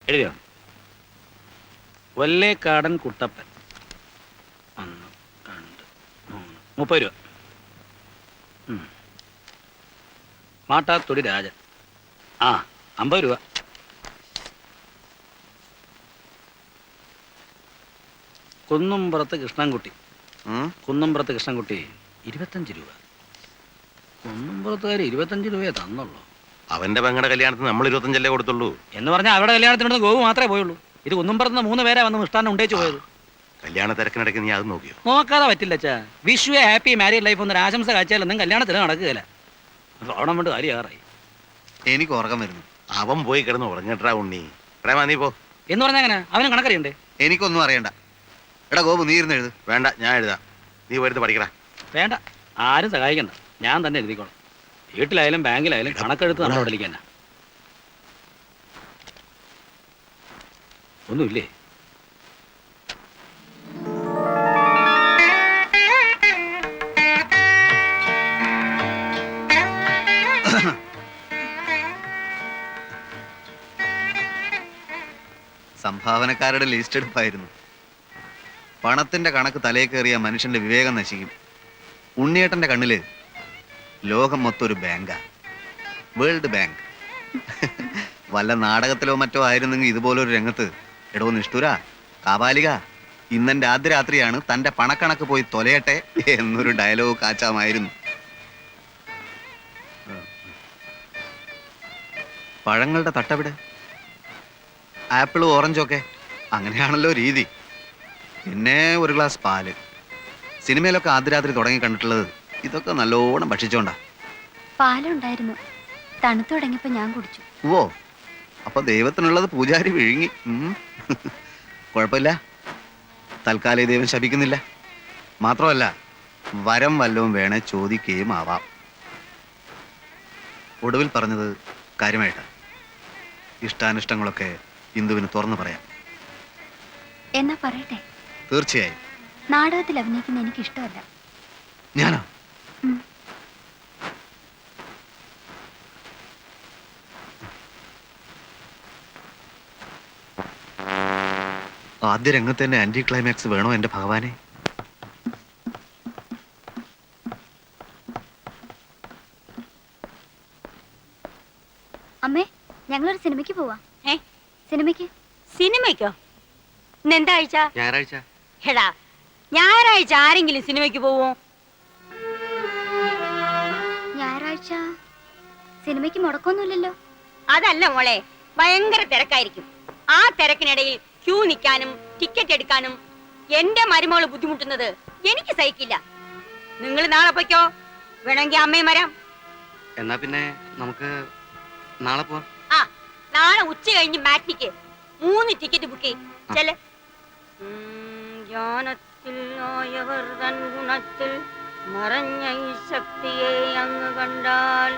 എഴുതിയോ? വല്ലേക്കാടൻ കുട്ടപ്പൻ 1 2 3 30 രൂപ. മാട്ടാത്തൊടി രാജൻ 50 രൂപ. കുന്നുംപുറത്ത് കൃഷ്ണൻകുട്ടി 25 രൂപ. കുന്നുംപുറത്തുകാർ 25 രൂപയെ തന്നുള്ളൂ. അവന്റെ പെങ്ങളുടെ കല്യാണത്തിന് നമ്മൾ 25 കൊടുത്തുള്ളൂ എന്ന് പറഞ്ഞാൽ അവരുടെ കല്യാണത്തിനോട് ഗോവു മാത്രമേ പോയുള്ളൂ. ഇത് കുന്നുംപുറത്ത് 3 പേരെ വന്ന് മിഷ്ടാനം ഉണ്ടേച്ചു പോയത്. കല്യാണ തിരക്കിനിടയ്ക്ക് നീ അത് നോക്കിയോ? നോക്കാതെ പറ്റില്ല അച്ഛാ. Vishu A happy married life എന്നൊരു ആശംസ കാഴ്ചയിലൊന്നും കല്യാണത്തിന് നടക്കുകയില്ല. ഓണം കൊണ്ട് കാര്യമാറായി. എനിക്ക് ഉറക്കം വരുന്നു. അവൻ പോയി കിടന്ന് ഉറങ്ങട്ടാ ഉണ്ണി. പ്രേമ നീ പോ. എന്ന് പറഞ്ഞാൽ അങ്ങനെ അവനും കണക്കറിയണ്ടേ? എനിക്കൊന്നും അറിയണ്ട. എടാ ഗോപു, നീ ഇരുന്ന് എഴുത്. വേണ്ട, ഞാൻ എഴുതാം. നീ വരുന്ന് പഠിക്കടാ. വേണ്ട, ആരും സഹായിക്കണ്ട, ഞാൻ തന്നെ എഴുതിക്കോളാം. വീട്ടിലായാലും ബാങ്കിലായാലും കണക്കെടുത്ത് നമ്മുടെ പഠിക്കാൻ ഒന്നുമില്ലേ? സംഭാവനക്കാരുടെ ലിസ്റ്റ് എടുപ്പായിരുന്നു. പണത്തിന്റെ കണക്ക് തലേ കയറിയ മനുഷ്യന്റെ വിവേകം നശിക്കും. ഉണ്ണിയേട്ടന്റെ കണ്ണില് ലോകം മൊത്തം ഒരു ബാങ്കാ, വേൾഡ് ബാങ്ക്. വല്ല നാടകത്തിലോ മറ്റോ ആയിരുന്നെങ്കിൽ ഇതുപോലൊരു രംഗത്ത് എടോ നിഷ്ഠുര കാപാലിക, ഇന്നെന്റെ ആദ്യ രാത്രിയാണ്, തന്റെ പണക്കണക്ക് പോയി തൊലയട്ടെ എന്നൊരു ഡയലോഗ് കാച്ചാമായിരുന്നു. പഴങ്ങളുടെ തട്ടവിടെ, ആപ്പിളും ഓറഞ്ചും ഒക്കെ അങ്ങനെയാണല്ലോ രീതി. പിന്നെ ഒരു ഗ്ലാസ് പാല്. സിനിമയിലൊക്കെ ആദ്യ രാത്രി തുടങ്ങി കണ്ടിട്ടുള്ളത് ഇതൊക്കെ നല്ലോണം ഭക്ഷിച്ചോണ്ടാ. പാലുണ്ടായിരുന്നു, തണുത്തു തുടങ്ങിയപ്പോ ഞാൻ കുടിച്ചു. ഓ, അപ്പൊ ദൈവത്തിനുള്ളത് പൂജാരി വിഴുങ്ങി. കുഴപ്പമില്ല, തൽക്കാലം ദൈവം ശപിക്കുന്നില്ല. മാത്രമല്ല, വരം വല്ലവും വേണേ ചോദിക്കുകയും ആവാം. ഒടുവിൽ പറഞ്ഞത് കാര്യമായിട്ടാ. ഇഷ്ടാനിഷ്ടങ്ങളൊക്കെ ഇന്ദുവിന് തുറന്നു പറയാം. എന്നാ പറയട്ടെ? തീർച്ചയായും. നാടകത്തിൽ അഭിനയിക്കുന്ന എനിക്ക് ഇഷ്ടമല്ല. ഞാനോ? ആദ്യ രംഗത്ത് തന്നെ ആന്റി ക്ലൈമാക്സ് വേണോ എന്റെ ഭഗവാനെ? അമ്മേ, ഞങ്ങളൊരു സിനിമയ്ക്ക് പോവാ. സിനിമയ്ക്കോ? ഇന്നെന്താ ആഴ്ച? ഞായറാഴ്ച. എടാ, ഞായറാഴ്ച ആരെങ്കിലും സിനിമയ്ക്ക് പോവോ? ഞായറാഴ്ച സിനിമയ്ക്ക് മുടക്കൊന്നുമില്ലല്ലോ. അതല്ല മോളെ, ഭയങ്കര തിരക്കായിരിക്കും. ആ തിരക്കിനിടയിൽ ക്യൂ നിൽക്കാനും ടിക്കറ്റ് എടുക്കാനും എന്റെ മരുമകള് ബുദ്ധിമുട്ടുന്നത് എനിക്ക് സഹിക്കില്ല. നിങ്ങൾ നാളെ പോയിക്കോ, വേണമെങ്കിൽ അമ്മയും വരാം. എന്നാ പിന്നെ നമുക്ക് നാളെ പോവാം. നാളെ ഉച്ച കഴിഞ്ഞ് മാറ്റിക്ക് 3 ടിക്കറ്റ് ബുക്ക് ചെയ്യും. ചെല്. ജ്ഞാനത്തിൽ ആയവർ തൻ ഗുണത്തിൽ മറഞ്ഞ ഈ ശക്തിയെ അങ്ങ് കണ്ടാൽ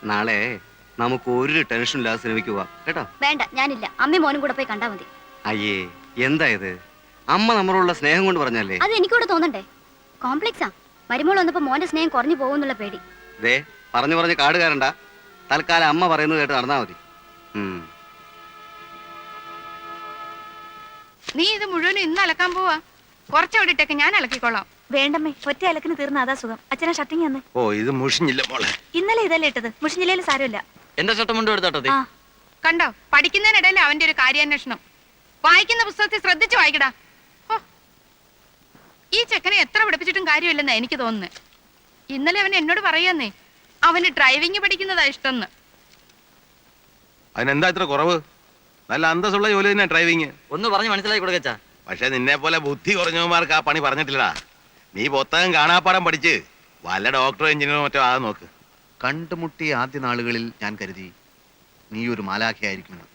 നാളെ നമുക്ക് ഒരു ടെൻഷൻ ഇല്ലാതെ സിനിമയ്ക്ക് പോവാം കേട്ടോ. വേണ്ട, ഞാനില്ല. അമ്മയും മോനും കൂടെ പോയി കണ്ടാ മതി. അയ്യേ, എന്താ ഇത്? അമ്മ നമ്മളോടുള്ള സ്നേഹം കൊണ്ട് പറഞ്ഞല്ലേ? അത് എനിക്കൂടെ തോന്നണ്ടേ? കോംപ്ലക്സാ. മരുമോൾ വന്നപ്പോ മോന്റെ സ്നേഹം കുറഞ്ഞു പോകുന്നുള്ള പേടി. ദേ, പറഞ്ഞു പറഞ്ഞ് കാട് കയറണ്ട. തൽക്കാലം അമ്മ പറയുന്നത് കേട്ട് നടന്നാ മതി. നീ ഇത് മുഴുവനും ഇന്ന് അലക്കാൻ പോവാ? കുറച്ചോടിട്ടൊക്കെ ഞാൻ അലക്കിക്കോളാം. വേണ്ടമ്മേ, ഒറ്റ അലക്കിന് തീർന്ന അതാ സുഖം. അച്ഛനെ ഷർട്ടിങ് തന്നെ. ഓ, ഇത് മുഷിഞ്ഞില്ല മോളെ. ഇന്നലെ ഇതല്ലേ ഇട്ടത്, മുഷിഞ്ഞില്ലേലും സാരമില്ല. എന്റെ ഷർട്ട് മുണ്ട് എടുത്തോട്ടെ. കണ്ടോ, പഠിക്കുന്നതിനിടയിൽ അവന്റെ ഒരു കാര്യാന്വേഷണം. വായിക്കുന്ന പുസ്തകത്തിൽ ശ്രദ്ധിച്ചു വായിക്കടാ. ഈ ചെക്കനെ എത്ര പഠിപ്പിച്ചിട്ടും കാര്യമില്ലെന്നാ എനിക്ക് തോന്നുന്നത്. ഇന്നലെ അവൻ എന്നോട് പറയാന്നേ, അവന് ഡ്രൈവിംഗ് പഠിക്കുന്നതാ ഇഷ്ടം. അതിനെന്താ ഇത്ര കുറവ്? നല്ല അന്തസ്സുള്ള ജോലി തന്നെ ഡ്രൈവിങ്. ഒന്ന് പറഞ്ഞ് മനസ്സിലാക്കി കൊടുക്കച്ചാ. പക്ഷെ നിന്നെ പോലെ ബുദ്ധി കുറഞ്ഞവന്മാർക്ക് ആ പണി പറഞ്ഞിട്ടില്ലടാ. നീ പുസ്തകം കാണാപ്പാടം പഠിച്ച് വല്ല ഡോക്ടറോ എഞ്ചിനീയറോ മറ്റോ ആകെ നോക്ക്. കണ്ടുമുട്ടിയ ആദ്യ നാളുകളിൽ ഞാൻ കരുതി നീ ഒരു മാലാഖയായിരിക്കുമെന്ന്.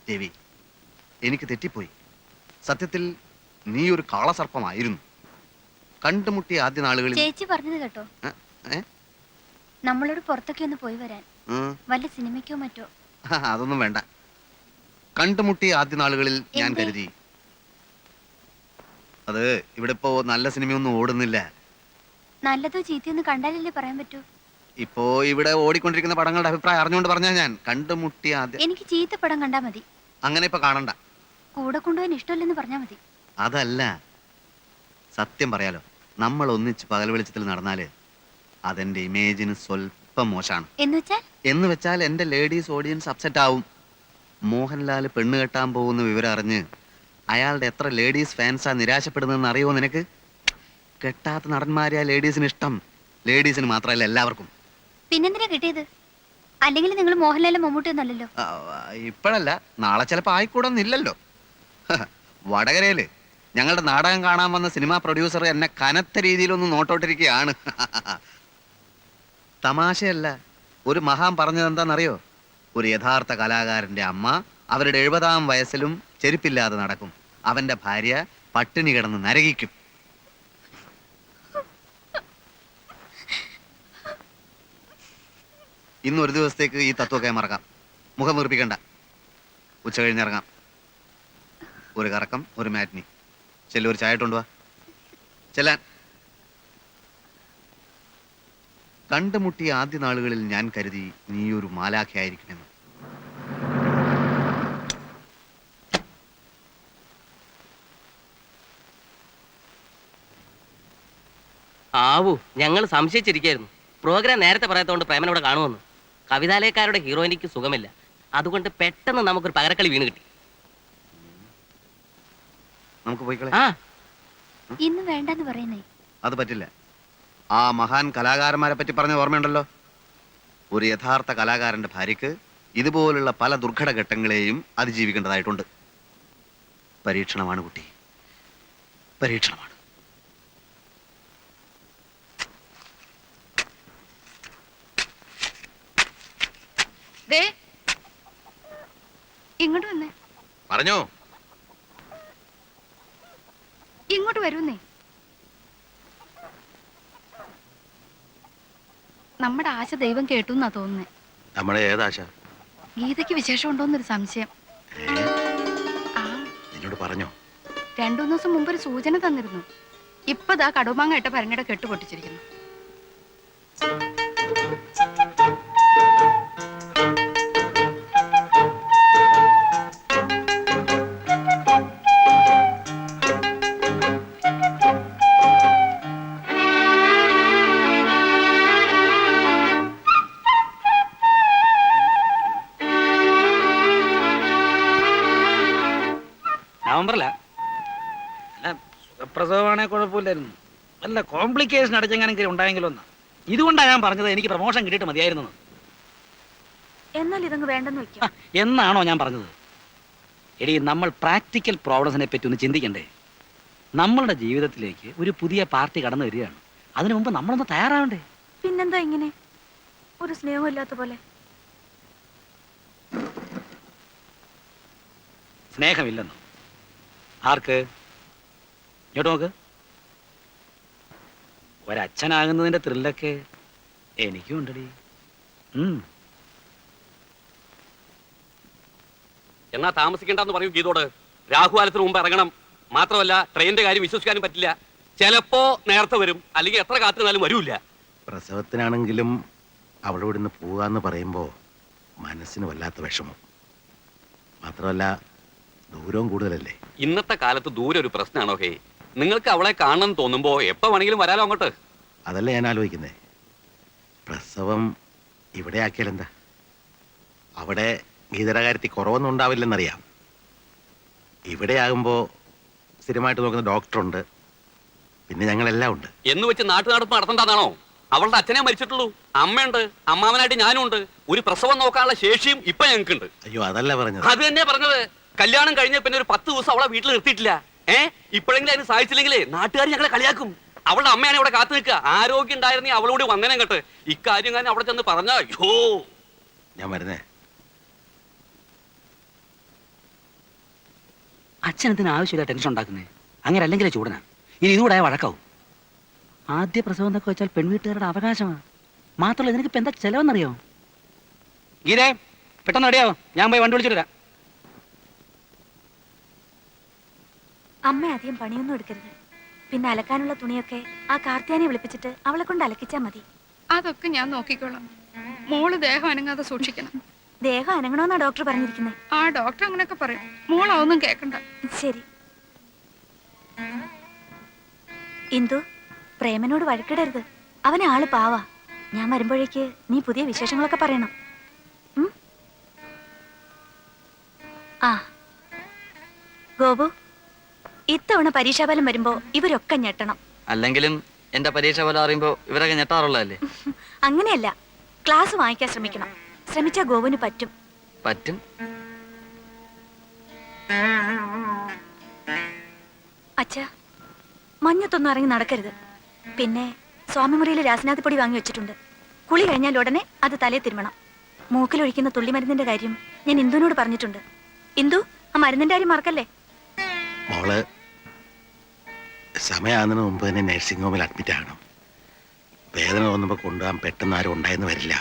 ദേവി, എനിക്ക് തെറ്റിപ്പോയി. സത്യത്തിൽ നീ ഒരു കാളസർപ്പമായിരുന്നു. കണ്ടുമുട്ടിയ ആദ്യ നാളുകളിൽ ചേച്ചി പറഞ്ഞത് കേട്ടോ, നമ്മളോട് പുറത്തൊക്കെ ഒന്ന് പോയി വരാൻ. വല്ല സിനിമയ്ക്കോ മറ്റോ. അതൊന്നും വേണ്ട. കണ്ടുമുട്ടിയ ആദ്യ നാളുകളിൽ ഞാൻ കരുതി. അത് ഇവിടെ ഇപ്പോ നല്ല സിനിമയൊന്നും ഓടുന്നില്ല. നല്ലതോ ചീത്തയൊന്നും കണ്ടാലല്ലേ പറയാൻ പറ്റൂ. ഇപ്പോ ഇവിടെ ഓടിക്കൊണ്ടിരിക്കുന്ന പടങ്ങളുടെ അഭിപ്രായം അറിഞ്ഞുകൊണ്ട് പറഞ്ഞാൽ ഞാൻ കണ്ടുമുട്ടിയ ആദ്യം എനിക്ക് ചീത്ത പടം കണ്ടാ മതി. അങ്ങനെ ഇപ്പൊ കാണണ്ട. കൂടെ കൊണ്ടുപോകാൻ ഇഷ്ടമല്ലെന്ന് പറഞ്ഞാ മതി. അതല്ല, സത്യം പറയാലോ, നമ്മൾ ഒന്നിച്ച് പകൽ വെളിച്ചത്തിൽ നടന്നാല് അതെന്റെ ഇമേജിന് സ്വല്പം മോശമാണ്. എന്ന് വെച്ചാൽ എന്റെ ലേഡീസ് ഓഡിയൻസ് അപ്സെറ്റ് ആവും. മോഹൻലാൽ പെണ്ണ് കെട്ടാൻ പോകുന്ന വിവരം അറിഞ്ഞ് അയാളുടെ എത്ര ലേഡീസ് ഫാൻസാ നിരാശപ്പെടുന്നതെന്ന് അറിയുമോ നിനക്ക്? കെട്ടാത്ത നടന്മാരെ ആ ലേഡീസിന് ഇഷ്ടം. ലേഡീസിന് മാത്രമല്ല, എല്ലാവർക്കും. പിന്നെന്തിനാ കിട്ടിയത്? അല്ലെങ്കിൽ നിങ്ങൾ മോഹൻലാലും മമ്മൂട്ടിയൊന്നല്ലല്ലോ. ഇപ്പോഴല്ല, നാളെ ചിലപ്പോ ആയിക്കൂടൊന്നില്ലല്ലോ. വടകരയില് ഞങ്ങളുടെ നാടകം കാണാൻ വന്ന സിനിമാ പ്രൊഡ്യൂസർ എന്നെ കനത്ത രീതിയിലൊന്ന് നോട്ടോട്ടിരിക്കുകയാണ്. തമാശയല്ല, ഒരു മഹാൻ പറഞ്ഞത് എന്താണെന്നറിയോ? ഒരു യഥാർത്ഥ കലാകാരന്റെ അമ്മ അവരുടെ 70-ാം വയസ്സിലും ചെരുപ്പില്ലാതെ നടക്കും. അവന്റെ ഭാര്യ പട്ടിണി കിടന്ന് നരകിക്കും. ഇന്ന് ഒരു ദിവസത്തേക്ക് ഈ തത്വമൊക്കെ മറക്കാം. മുഖം വീർപ്പിക്കണ്ട. ഉച്ച കഴിഞ്ഞിറങ്ങാം. ഒരു കറക്കം, ഒരു മാറ്റിനി. ചെല്ലു, ഒരു ചായ ഇട്ടുകൊണ്ടുവാ. ചെല്ലാൻ. കണ്ടുമുട്ടിയ ആദ്യ നാളുകളിൽ ഞാൻ കരുതി നീ ഒരു മാലാഖയായിരിക്കുമെന്ന്. ആവൂ, ഞങ്ങൾ സംശയിച്ചിരിക്കായിരുന്നു. പ്രോഗ്രാം നേരത്തെ പറയാത്തതുകൊണ്ട് പ്രേമൻ ഇവിടെ കാണുമെന്ന്. കവിതാലയക്കാരുടെ ഹീറോയിനിക്ക് സുഖമില്ല, അതുകൊണ്ട് പെട്ടെന്ന് നമുക്കൊരു പകരക്കളി വീണ് കിട്ടി. നമുക്ക് പോയിക്കളെ. ആ, ഇന്ന് വേണ്ടെന്ന് പറയുന്നേ. അത് പറ്റില്ല. ആ മഹാൻ കലാകാരന്മാരെ പറ്റി പറഞ്ഞ ഓർമ്മയുണ്ടല്ലോ. ഒരു യഥാർത്ഥ കലാകാരന്റെ ഭാര്യക്ക് ഇതുപോലുള്ള പല ദുർഘട ഘട്ടങ്ങളെയും അതിജീവിക്കേണ്ടതായിട്ടുണ്ട്. പരീക്ഷണമാണ് കുട്ടി, പരീക്ഷണമാണ്. ഇങ്ങോട്ട് വന്നേ. പറഞ്ഞോ. ഇങ്ങോട്ട് വരുന്നേ. നമ്മുടെ ആശ ദൈവം കേട്ടു എന്നാ തോന്നുന്നേ. നമ്മുടെ ഏതാശ? ഗീതയ്ക്ക് വിശേഷം ഉണ്ടോന്നൊരു സംശയം. ആ, നിന്നോട് പറഞ്ഞോ? 2-3 ദിവസം മുമ്പ് ഒരു സൂചന തന്നിരുന്നു. ഇപ്പതാ കടുമാങ്ങ ഇട്ട ഭരണിയുടെ കെട്ട് പൊട്ടിച്ചിരിക്കുന്നു. നവംബറില അല്ല, സുഖപ്രസവമാണെ കുഴപ്പമില്ലായിരുന്നു. അല്ല, കോംപ്ലിക്കേഷൻ അടച്ചെങ്ങാനെങ്കിലും ഉണ്ടായെങ്കിലും ഒന്നാ. ഇതുകൊണ്ടാണ് ഞാൻ പറഞ്ഞത് എനിക്ക് പ്രമോഷൻ കിട്ടിയിട്ട് മതിയായിരുന്നു. എന്നാൽ ഇതങ്ങ് വേണ്ടെന്ന് വെക്കാം. എന്നാണോ ഞാൻ പറഞ്ഞത്? എടി, നമ്മൾ പ്രാക്ടിക്കൽ പ്രോബ്ലംസിനെ പറ്റി ഒന്ന് ചിന്തിക്കണ്ടേ? നമ്മളുടെ ജീവിതത്തിലേക്ക് ഒരു പുതിയ പാർട്ടി കടന്നു വരികയാണ്. അതിനു മുമ്പ് നമ്മളൊന്ന് തയ്യാറാവണ്ടേ? പിന്നെന്താ ഇങ്ങനെ ഒരു സ്നേഹമില്ലാത്ത പോലെ? സ്നേഹമില്ലെന്നോ? ആർക്ക്? ഇങ്ങോട്ട് നോക്ക്. ഒരച്ഛനാകുന്നതിന്റെ ത്രില്ലൊക്കെ എനിക്കും ഉണ്ടടി. എന്നാ താമസിക്കണ്ടെന്ന് പറയൂ ഗീതോട്. രാഹുകാലത്തിന് മുമ്പ് ഇറങ്ങണം. മാത്രമല്ല, ട്രെയിനിന്റെ കാര്യം വിശ്വസിക്കാനും പറ്റില്ല. ചിലപ്പോ നേരത്തെ വരും, അല്ലെങ്കിൽ എത്ര കാത്തിരുന്നാലും വരൂല്ല. പ്രസവത്തിനാണെങ്കിലും അവളോട് ഇന്ന് പോകാന്ന് പറയുമ്പോ മനസ്സിന് വല്ലാത്ത വിഷമം. മാത്രമല്ല, ദൂരവും കൂടുതലല്ലേ. ഇന്നത്തെ കാലത്ത് ദൂരെ ഒരു പ്രശ്നമാണോ? ഹേ, നിങ്ങൾക്ക് അവളെ കാണണം തോന്നുമ്പോ എപ്പോ വേണമെങ്കിലും വരാലോ അങ്ങോട്ട്. അതല്ല ഞാൻ ആലോചിക്കുന്നേ. പ്രസവം ഇവിടെ ആക്കിയാലെന്താ? അവിടെ ഗീതയുടെ കാര്യത്തിൽ കുറവൊന്നും ഉണ്ടാവില്ലെന്നറിയാം. ഇവിടെ ആകുമ്പോ സ്ഥിരമായിട്ട് നോക്കുന്ന ഡോക്ടറുണ്ട്, പിന്നെ ഞങ്ങളെല്ലാം ഉണ്ട്. എന്ന് വെച്ച് നാട്ടുനടപ്പ് നടത്തണ്ടാന്നാണോ? അവളുടെ അച്ഛനെ മരിച്ചിട്ടുള്ളൂ, അമ്മയുണ്ട്, അമ്മാവനായിട്ട് ഞാനും ഉണ്ട്. ഒരു പ്രസവം നോക്കാനുള്ള ശേഷിയും ഇപ്പൊ ഞങ്ങൾക്കുണ്ട്. അയ്യോ, അതല്ല പറഞ്ഞത്. അത് തന്നെയാ പറഞ്ഞത്. കല്യാണം കഴിഞ്ഞ പിന്നെ ഒരു 10 ദിവസം അവളെ വീട്ടിൽ നിർത്തിയിട്ടില്ല. ഇപ്പോഴെങ്കിലും അതിന് സാധിച്ചില്ലെങ്കിലേ നാട്ടുകാർ ഞങ്ങളെ കളിയാക്കും. അവളുടെ അമ്മയാണ് ഇവിടെ കാത്തു നിൽക്കുക. ആരോഗ്യം ഉണ്ടായിരുന്നേ അവളോട് വന്നേനെ കേട്ട്. ഇക്കാര്യം ഞാൻ അവിടെ ചെന്ന് പറഞ്ഞ അയ്യോ. ഞാൻ വരുന്നേ. അച്ഛനത്തിന് ആവശ്യമില്ല ടെൻഷൻ ഉണ്ടാക്കുന്നേ. അങ്ങനെ അല്ലെങ്കിലേ ചൂടനാ. ഇനി ഇതുകൂടെ വഴക്കാവും. ആദ്യ പ്രസവം എന്നൊക്കെ വെച്ചാൽ പെൺവീട്ടുകാരുടെ അവകാശമാണ്. മാത്രമല്ല, നിനക്ക് ഇപ്പൊ എന്താ ചെലവെന്നറിയോ? ഗീതേ, പെട്ടെന്ന് റെഡിയാവോ, ഞാൻ പോയി വണ്ടി വിളിച്ചിട്ട് വരാം. അമ്മ അധികം പണിയൊന്നും എടുക്കരുത്. പിന്നെ അലക്കാനുള്ള തുണിയൊക്കെ ആ കാർത്തിയാനെ വിളിപ്പിച്ചിട്ട് അവളെ കൊണ്ട് അലക്കിച്ചാ മതി. അതൊക്കെ ഞാൻ നോക്കിക്കോളാം. മോള് ദേഹം അനങ്ങാതെ സൂക്ഷിക്കണം. ദേഹം അനങ്ങണമെന്നാ ഡോക്ടർ പറഞ്ഞിരിക്കുന്നത്. ആ ഡോക്ടർ അങ്ങനെയൊക്കെ പറയും. മോളൊന്നും കേക്കണ്ട. ശരി. ഇന്ദു, പ്രേമനോട് വഴക്കിടരുത്. അവനെ ആള് പാവാ. ഞാൻ വരുമ്പോഴേക്ക് നീ പുതിയ വിശേഷങ്ങളൊക്കെ പറയണം. ആ ഗോപു, ഇത്തവണ പരീക്ഷാഫലം വരുമ്പോ ഇവരൊക്കെ ഞെട്ടണം. അല്ലെങ്കിലും എന്റെ പരീക്ഷ പോലെ അറിയുമ്പോ ഇവരൊക്കെ ഞെട്ടാറുള്ളതല്ലേ? അങ്ങനെയല്ല, ക്ലാസ് വാങ്ങിക്കാൻ ശ്രമിക്കണം. ശ്രമിച്ചാ ഗോപുവിന് പറ്റും. പറ്റും. അച്ഛാ, മഞ്ഞത്തൊന്നും ഇറങ്ങി നടക്കരുത്. പിന്നെ സ്വാമിമുറിയിൽ രാസനാഥി പൊടി വാങ്ങി വെച്ചിട്ടുണ്ട്. കുളി കഴിഞ്ഞാൽ ഉടനെ അത് തലേ തിരുമണം. മൂക്കിലൊഴിക്കുന്ന തുള്ളിമരുന്നിന്റെ കാര്യം ഞാൻ ഇന്ദുവിനോട് പറഞ്ഞിട്ടുണ്ട്. ഇന്ദു, ആ മരുന്നിന്റെ കാര്യം മറക്കല്ലേ. മോള് സമയമാകുന്നതിന് മുമ്പ് തന്നെ നഴ്സിംഗ് ഹോമിൽ അഡ്മിറ്റ് ആകണം. വേദന തോന്നുമ്പോൾ കൊണ്ടുപോകാൻ പെട്ടെന്ന് ആരും ഉണ്ടായെന്ന് വരില്ല.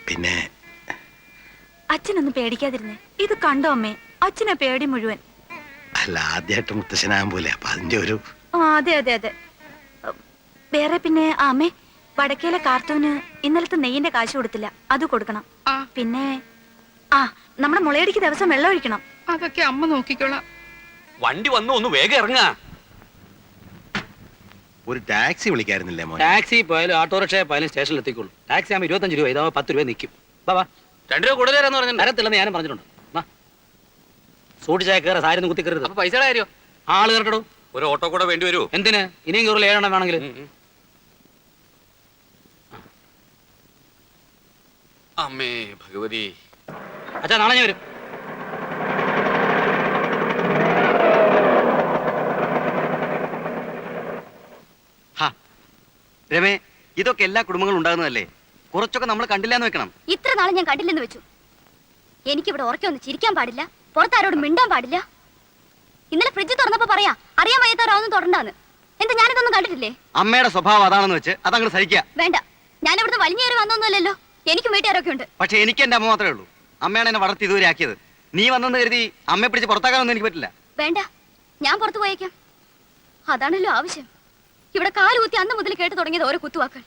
പിന്നെ അച്ഛനൊന്നും പേടിക്കാതിരുന്നേ. ഇത് കണ്ടോ അമ്മേ, അച്ഛനെ പേടി മുഴുവൻ. അല്ല, ആദ്യമായിട്ട് മുത്തശ്ശനാകാൻ പോലെ അപ്പൊ അതിന്റെ ഒരു അതെ അതെ അതെ. വേറെ പിന്നെ അമ്മേ, വടക്കേലെ കാർത്തൂന് ഇന്നലത്തെ നെയ്യിന്റെ കാശ് കൊടുത്തില്ല, അത് കൊടുക്കണം. പിന്നെ നമ്മുടെ മുളയടിക്ക് ദിവസം വെള്ളം ഒഴിക്കണം. അതൊക്കെ അമ്മ നോക്കിക്കോളാം. വണ്ടി വന്നു, ഒന്ന് വേഗം ഇറങ്ങാ. ഒരു ടാക്സി വിളിക്കായിരുന്നില്ലേ മോനെ? ടാക്സി പോയാലും ഓട്ടോറിക്ഷ പോയാലും സ്റ്റേഷനിൽ എത്തിക്കുള്ളൂ. ടാക്സി ആകുമ്പോൾ 25 രൂപ, ഇതാവുമ്പോൾ 10 രൂപ നിൽക്കും. ബാബാ, 2 രൂപ കൂടുതൽ തരാന്ന് പറഞ്ഞു. തരത്തില്ലെന്ന് ഞാനും പറഞ്ഞിട്ടുണ്ട്. സൂട്ടിച്ചായ കയറ, സാരി ഒന്നും കുത്തിക്കരുത്. അപ്പൊ പൈസയുടെ കാര്യോ? ആള് കയറട്ടോ. ഒരു ഓട്ടോ കൂടെ വേണ്ടി വരുമോ? എന്തിന്? ഇനിയും കയറില്ല, 7 എണ്ണം വേണമെങ്കിൽ. അമ്മേ ഭഗവതി. അച്ഛാ, നാളെ ഞാൻ വരും. രമേ, ഇതൊക്കെ എല്ലാ കുടുംബങ്ങളും ഉണ്ടാകുന്നതല്ലേ? കുറച്ചൊക്കെ നമ്മൾ കണ്ടില്ലാന്ന് വെക്കണം. ഇത്ര നാളെ ഞാൻ കണ്ടില്ലെന്ന് വെച്ചു. എനിക്കിവിടെ ഉറക്കൊന്ന് ചിരിക്കാൻ പാടില്ല, പുറത്താരോട് മിണ്ടാൻ പാടില്ല. ഇന്നലെ ഫ്രിഡ്ജ് തുറന്നപ്പോ പറയാ അറിയാൻ വയ്യാത്തവരൊന്നും തുടണ്ടാന്ന്. എന്താ ഞാനിതൊന്നും കണ്ടിട്ടില്ലേ? അമ്മയുടെ സ്വഭാവം അതാണെന്ന് വെച്ച് അതങ്ങനെ സഹിക്കുക. വേണ്ട, ഞാൻ ഇവിടുന്ന് വലിഞ്ഞേറി വന്നൊന്നുമല്ലല്ലോ. എനിക്കും വീട്ടുകാരൊക്കെ ഉണ്ട്. പക്ഷെ എനിക്ക് എന്റെ അമ്മ മാത്രമേ ഉള്ളൂ. അമ്മയാണ് എന്നെ വളർത്തി ഇതുവരെ ആക്കിയത്. നീ വന്നെന്ന് കരുതി അമ്മയെ പിടിച്ച് പുറത്താക്കാനൊന്നും എനിക്ക് പറ്റില്ല. വേണ്ട, ഞാൻ പുറത്തു പോയേക്കാം. അതാണല്ലോ ആവശ്യം. ഇവിടെ കാലുകുത്തി അന്ന് മുതൽ കേട്ടു തുടങ്ങിയത് ഓരോ കുത്തുവാക്കൾ.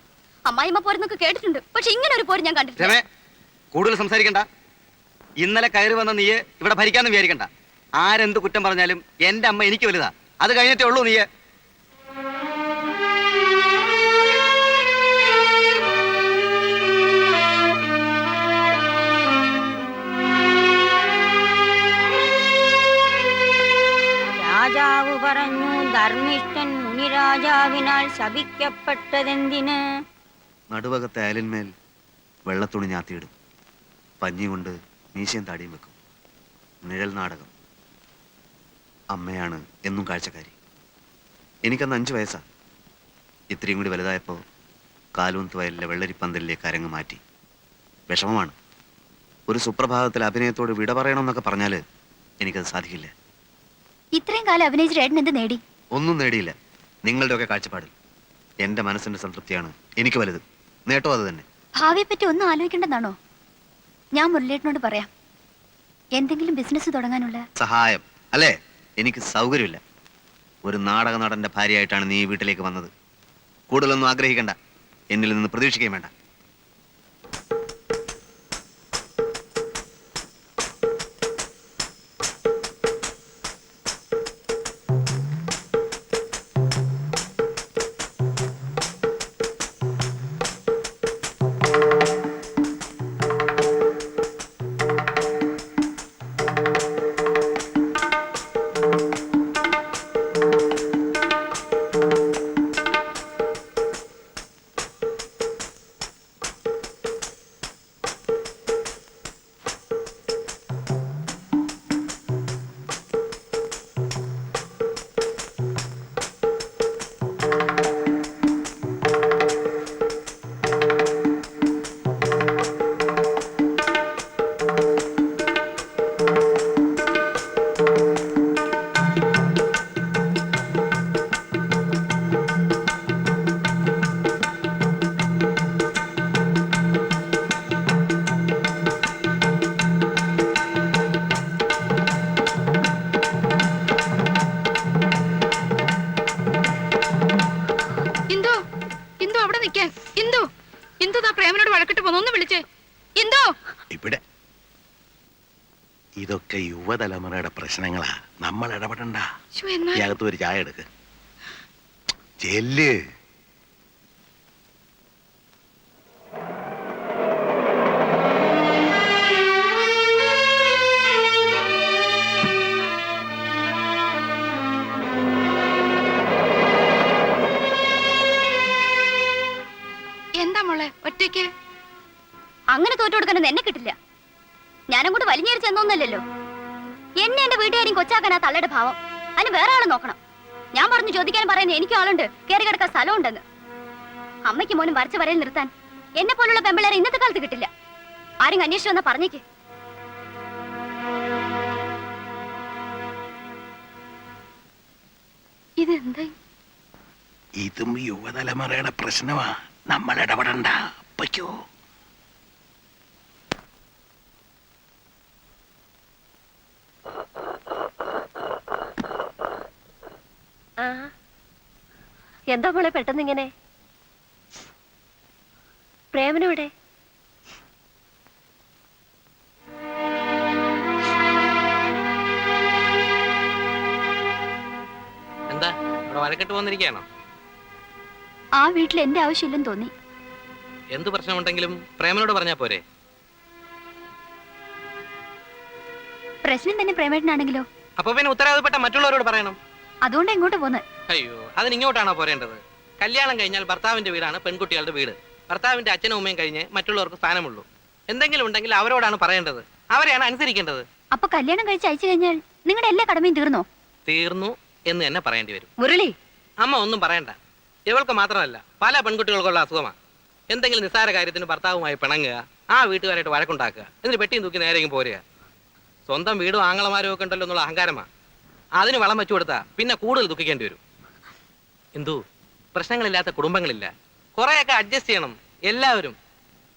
അമ്മായിമ്മ പോരെന്നൊക്കെ കേട്ടിട്ടുണ്ട്, പക്ഷെ ഇങ്ങനെ ഒരു പോര് ഞാൻ കണ്ടിട്ടില്ല. രമേ, കൂടുതൽ സംസാരിക്കണ്ട. ഇന്നലെ കയറി വന്ന നീയെ ഇവിടെ ഭരിക്കാന്ന് വിചാരിക്കണ്ട. ആരെന്ത് കുറ്റം പറഞ്ഞാലും എന്റെ അമ്മ എനിക്ക് വലുതാ. അത് കഴിഞ്ഞിട്ടേ ഉള്ളൂ നീയെ. രാജാവ് പറഞ്ഞു, ധർമ്മിഷ്ഠൻ മുനിരാജാവിനാൽ ശപിക്കപ്പെട്ടതെന്തിന്? നടുവകത്തെ അയലിന്മേൽ വെള്ളത്തുണി ഞാത്തിയിടും. പഞ്ഞി കൊണ്ട് മീശയും താടിയും വെക്കും. നിഴൽ നാടകം. അമ്മയാണ് എന്നും കാഴ്ചക്കാരി. എനിക്കന്ന് 5 വയസ്സാ. ഇത്രയും കൂടി വലുതായപ്പോൾ കാലൂന്ത് വയലിലെ വെള്ളരിപ്പന്തലിലേക്ക് അരങ്ങ് മാറ്റി. വിഷമമാണ്. ഒരു സുപ്രഭാതത്തിൽ അഭിനയത്തോട് വിട പറയണമെന്നൊക്കെ പറഞ്ഞാൽ എനിക്കത് സാധിക്കില്ല. ഇത്രയും കാലം അഭിനയിച്ച ഏട്ടൻ എന്ത് നേടി? ഒന്നും നേടിയില്ല. നിങ്ങളുടെയൊക്കെ കാഴ്ചപ്പാടിൽ എൻ്റെ മനസ്സിൻ്റെ സംതൃപ്തിയാണ് എനിക്ക് വലുത്. നേട്ടം അത് തന്നെ. ഭാവിയെ പറ്റി ഒന്നും ആലോചിക്കേണ്ടെന്നാണോ? ഞാൻ മുരളിയേട്ടനോട് പറയാം, എന്തെങ്കിലും ബിസിനസ് തുടങ്ങാനുള്ള സഹായം. അല്ലേ? എനിക്ക് സൗകര്യമില്ല. ഒരു നാടക നടന്റെ ഭാര്യയായിട്ടാണ് നീ ഈ വീട്ടിലേക്ക് വന്നത്. കൂടുതലൊന്നും ആഗ്രഹിക്കണ്ട, എന്നിൽ നിന്ന് പ്രതീക്ഷിക്കുകയും വേണ്ട. പോകുന്നു, ഒന്ന് വിളിച്ചേ. എന്തോ ഇവിടെ ഇതൊക്കെ യുവതലമുറയുടെ പ്രശ്നങ്ങളാ, നമ്മൾ ഇടപെടണ്ട. ശ്ശോ, എന്നാ ഈ അകത്ത് ഒരു ചായ എടുക്ക്. ചെല്ല്. എന്താ മോളെ ഒറ്റയ്ക്ക്? അങ്ങനെ തോറ്റു കൊടുക്കാനൊന്നും എന്നെ കിട്ടില്ല. ഞാനങ്ങോട്ട് വലിഞ്ഞേറി ചെന്നൊന്നല്ലല്ലോ. എന്നെ എന്റെ വീട്ടുകാരും കൊച്ചാക്കാൻ ആ തള്ളയുടെ ഭാവം. അതിന് വേറെ ആളെ നോക്കണം. ഞാൻ പറഞ്ഞു ചോദിക്കാൻ പറയുന്നത് എനിക്കും ആളുണ്ട്, കയറി കിടക്കാൻ സ്ഥലമുണ്ടെന്ന്. അമ്മയ്ക്ക് മോനും വരച്ച് വരയിൽ നിർത്താൻ എന്നെ പോലുള്ള പെമ്പിളേരെ ഇന്നത്തെ കാലത്ത് കിട്ടില്ല. ആരും അന്വേഷിച്ചു വന്നാ പറഞ്ഞേക്ക്. ഇതെന്താ? ഇതും യുവതലമുറയുടെ പ്രശ്നമാ, നമ്മൾ ഇടപെടണ്ട. പൊയ്ക്കോ. എന്താ മോളെ പെട്ടെന്ന് ഇങ്ങനെ? പ്രേമനോടെ? എന്താ ഇവിടെ വഴക്കിട്ട് വന്നിരിക്കുകയാണോ? ആ വീട്ടിൽ എന്റെ ആവശ്യമില്ലെന്ന് തോന്നി. എന്ത് പ്രശ്നമുണ്ടെങ്കിലും പ്രേമനോട് പറഞ്ഞാ പോരെ? പ്രശ്നം തന്നെ പ്രേമേട്ടനാണെങ്കിലോ? അപ്പൊ പിന്നെ ഉത്തരവാദപ്പെട്ട മറ്റുള്ളവരോട് പറയണം. അതുകൊണ്ട് എങ്ങോട്ട് പോന്നെ? അയ്യോ, അതിന് ഇങ്ങോട്ടാണോ പോരേണ്ടത്? കല്യാണം കഴിഞ്ഞാൽ ഭർത്താവിന്റെ വീടാണ് പെൺകുട്ടികളുടെ വീട്. ഭർത്താവിന്റെ അച്ഛനും അമ്മയും കഴിഞ്ഞ് മറ്റുള്ളവർക്ക് സ്ഥാനമുള്ളൂ. എന്തെങ്കിലും ഉണ്ടെങ്കിൽ അവരോടാണ് പറയേണ്ടത്, അവരെയാണ് അനുസരിക്കേണ്ടത്. അപ്പൊ കല്യാണം കഴിച്ച് അയച്ചു കഴിഞ്ഞാൽ നിങ്ങളുടെ എല്ലാ കടമയും തീർന്നോ? തീർന്നു എന്ന് തന്നെ പറയേണ്ടി വരും. മുരളി, അമ്മ ഒന്നും പറയണ്ട. ഇവൾക്ക് മാത്രമല്ല, പല പെൺകുട്ടികൾക്കുള്ള അസുഖമാണ്. എന്തെങ്കിലും നിസ്സാര കാര്യത്തിന് ഭർത്താവുമായി പിണങ്ങുക, ആ വീട്ടുകാരായിട്ട് വഴക്കുണ്ടാക്കുക, എന്നിട്ട് പെട്ടിയും തൂക്കി നേരെയും പോരുക. സ്വന്തം വീടും ആങ്ങളമാരും ഒക്കെ ഉണ്ടല്ലോ എന്നുള്ള അഹങ്കാരമാണ്. അതിന് വളം വെച്ചു കൊടുത്താൽ പിന്നെ കൂടുതൽ ദുഃഖിക്കേണ്ടി വരും. എന്തു പ്രശ്നങ്ങളില്ലാത്ത കുടുംബങ്ങളില്ല. കുറെയൊക്കെ അഡ്ജസ്റ്റ് ചെയ്യണം എല്ലാവരും.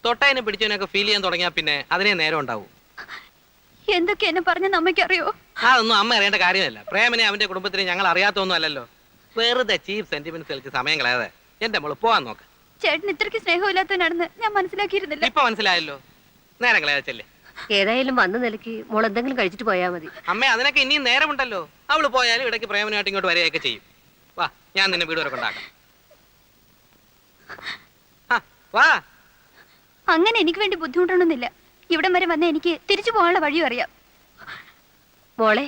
തൊട്ടതിനെ പിടിച്ചതിനൊക്കെ ഫീൽ ചെയ്യാൻ തുടങ്ങിയാൽ പിന്നെ അതിനെ നേരം ഉണ്ടാവും. എന്തൊക്കെ എന്നെ പറഞ്ഞെന്ന് അമ്മയ്ക്കറിയോ? അതൊന്നും അമ്മ അറിയേണ്ട കാര്യമല്ല. പ്രേമനെ അവന്റെ കുടുംബത്തിനെ ഞങ്ങൾ അറിയാത്തൊന്നും അല്ലല്ലോ. വെറുതെ ചീപ്പ് സെന്റിമെന്റ്സ് സമയം കളയാതെ എന്റെ മോള് പോവാൻ നോക്ക്. ചേട്ടൻ ഇത്രയ്ക്ക് സ്നേഹമില്ലാത്തവനാണെന്ന് ഞാൻ മനസ്സിലാക്കിയിരുന്നില്ല. ഇപ്പൊ മനസ്സിലായല്ലോ. നേരം കളയാച്ചല്ലേ. ഏതായാലും വന്ന നിലയ്ക്ക് മോൾ എന്തെങ്കിലും കഴിച്ചിട്ട് പോയാൽ മതി. അമ്മ അതിനൊക്കെ ഇനിയും നേരമുണ്ടല്ലോ. അവള് പോയാലും ഇടയ്ക്ക് പ്രേമനായിട്ട് ഇങ്ങോട്ട് വരികയൊക്കെ ചെയ്യും. വാ, ഞാൻ നിന്നെ വീട് വരെ കൊണ്ടാക്കാം. വാ. അങ്ങനെ എനിക്ക് വേണ്ടി ബുദ്ധിമുട്ടൊന്നുമില്ല. ഇവിടം വരെ വന്ന എനിക്ക് തിരിച്ചു പോകാനുള്ള വഴിയും അറിയാം. മോളെ,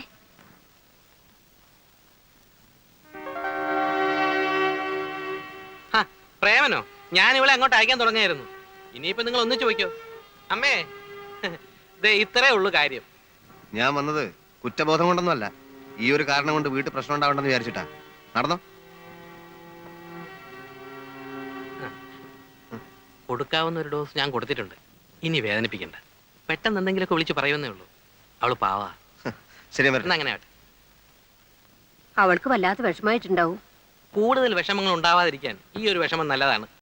പ്രേമനോ? ഞാൻ ഇവളെ അങ്ങോട്ട് അയക്കാൻ തുടങ്ങിയായിരുന്നു. ഇനിയിപ്പോ നിങ്ങൾ ഒന്നിച്ചു പോയിക്കോ. അമ്മേ, ദേ ഇത്രേ ഉള്ളു കാര്യം. ഞാൻ വന്നത് കുറ്റബോധം കൊണ്ടൊന്നുമല്ല, ഈ ഒരു കാരണം കൊണ്ട് വീട്ടിൽ പ്രശ്നം ഉണ്ടാവണ്ടെന്ന് വിചാരിച്ചിട്ടാ. നടന്നോ. കൊടുക്കാവുന്ന ഒരു ഡോസ് ഞാൻ കൊടുത്തിട്ടുണ്ട്. ഇനി വേദനിപ്പിക്കണ്ട. പെട്ടെന്ന് എന്തെങ്കിലുമൊക്കെ വിളിച്ച് പറയുന്നേ ഉള്ളൂ. അവള് പാവാ. ശരി, മരണം. അങ്ങനെ ആവട്ടെ. അവൾക്ക് വല്ലാത്ത വിഷമായിട്ടുണ്ടാവും. കൂടുതൽ വിഷമങ്ങൾ ഉണ്ടാവാതിരിക്കാൻ ഈ ഒരു വിഷമം നല്ലതാണ്.